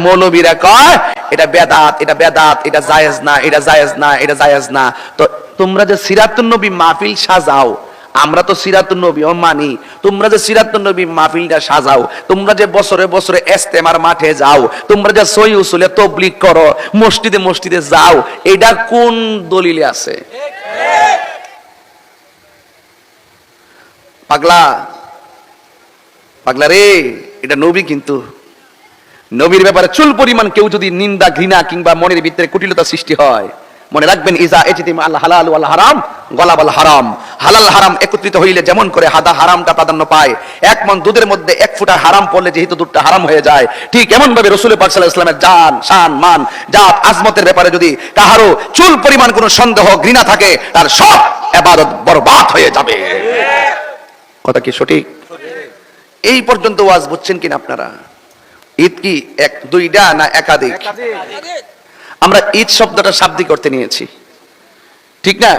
মৌলবীরা কয় এটা বেদাত, এটা বেদাত, এটা জায়েজ না, এটা জায়েজ না, এটা জায়েজ না। তো তোমরা যে সিরাতুন নবী মাহফিল সাজাও, আমরা তো সিরাতুন নবী ও মানি, তোমরা যে সিরাতুন নবী মাহফিলটা সাজাও, তোমরা যে বছরে বছরে ইস্তেমার মাঠে যাও, তোমরা যে সহি উসুলে তাবলীগ করো, মসজিদে মসজিদে যাও, এটা কোন দলিলে আছে? পাগলা পাগলা রে, এটা নবী, কিন্তু নবীর ব্যাপারে চুল পরিমাণ কেউ যদি নিন্দা ঘৃণা কিংবা মনের ভিতরে কুটিলতা সৃষ্টি হয়, মনে রাখবেন ইজা ইজতিমা আল হালাল ওয়াল হারাম গলাবাল হারাম, হালাল হারাম একত্রিত হইলে যেমন করে হাদা হারামটা প্রাধান্য পায়, এক মন দুধের মধ্যে এক ফুটা হারাম পড়লে যেহেতু দুধটা হারাম হয়ে যায়, ঠিক এমন ভাবে রাসূল পাক সাল্লাল্লাহু আলাইহি ওয়াসাল্লামের জান শান মান জাত আজমতের ব্যাপারে যদি কাহারো চুল পরিমাণ কোনো সন্দেহ ঘৃণা থাকে, তার সব ইবাদত বরবাদ হয়ে যাবে। কথা কি সঠিক? এই পর্যন্ত ওয়াজ বুঝছেন কিনা আপনারা? ঈদ কি এক দুইটা না একাধিক? আমরা ঈদ শব্দটা শাব্দিক অর্থে নিয়েছি, ঠিক না?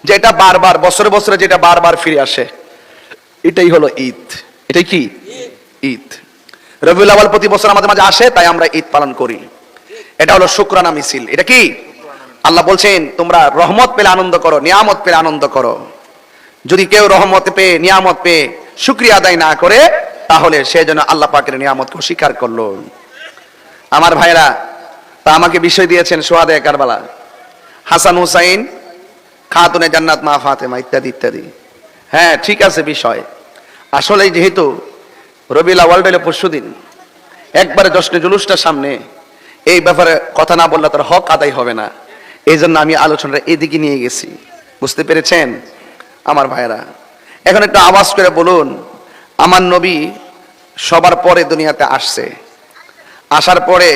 যেটা বারবার বছরে বছরে যেটা বারবার ফিরে আসে, এটাই হলো ঈদ। এটাই কি ঈদ। রবিউল আউয়াল প্রতি বছর আমাদের মাঝে আসে, তাই আমরা ঈদ পালন করি। এটা হলো শুকরানা মিছিল। এটা কি? আল্লাহ বলছেন তোমরা রহমত পেলে আনন্দ করো, নিয়ামত পেলে আনন্দ করো। যদি কেউ রহমত পেয়ে নিয়ামত পেয়ে শুকরিয়া আদায় না করে, তাহলে সে যেন আল্লাহ পাকের নিয়ামতকে অস্বীকার করলো। আমার ভাইরা, তা আমাকে বিষয় দিয়েছেন সোহাদে কারবালা, হাসান হুসাইন, খাতুনে জান্নাত মা ফাতেমা ইত্যাদি ইত্যাদি। হ্যাঁ ঠিক আছে বিষয়। আসলে যেহেতু রবিউল আউয়াল হলো পরশুদিন, একবারে জশ্নে জুলুসটার সামনে এই ব্যাপারে কথা না বললে তার হক আদায় হবে না, এই জন্য আমি আলোচনাটা এদিকে নিয়ে গেছি। বুঝতে পেরেছেন আমার ভাইরা? এখন একটু আওয়াজ করে বলুন, আমার নবী সবার পরে দুনিয়াতে আসছে, আসার পরে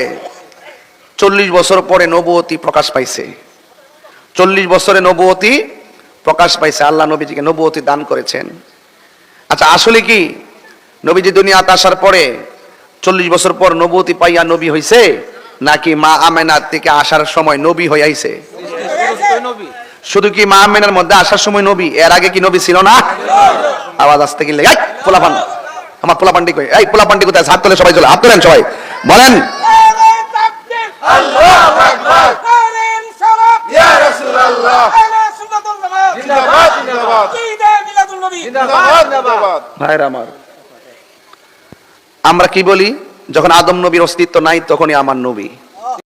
40 বছর পরে নবুয়তি প্রকাশ পাইছে। 40 বছরে নবুয়তি প্রকাশ পাইছে, আল্লাহ নবীজিকে নবুয়তি দান করেছেন। আচ্ছা আসলে কি নবীজি দুনিয়াতে আসার পরে 40 বছর পর নবুয়তি পাইয়া নবী হইছে, নাকি মা আমেনার থেকে আসার সময় নবী হয়ে আইছে? শুধু কি মা আমেনার মধ্যে আসার সময় নবী, এর আগে কি নবী ছিল না? আওয়াজ আসতে গেলে এই পোলাপান, আমার পোলাপান্ডি কই, এই পোলাপান্ডি কোথায়? হাত তোলে সবাই, চলে হাত তোলেন সবাই, বলেন আল্লাহু আকবার, ইয়া রাসূলুল্লাহ, জিন্দাবাদ জিন্দাবাদ, মিলাদুন নবী জিন্দাবাদ জিন্দাবাদ। ভাইরা আমার, আমরা কি বলি? যখন আদম নবীর অস্তিত্ব নাই তখনই আমার নবী।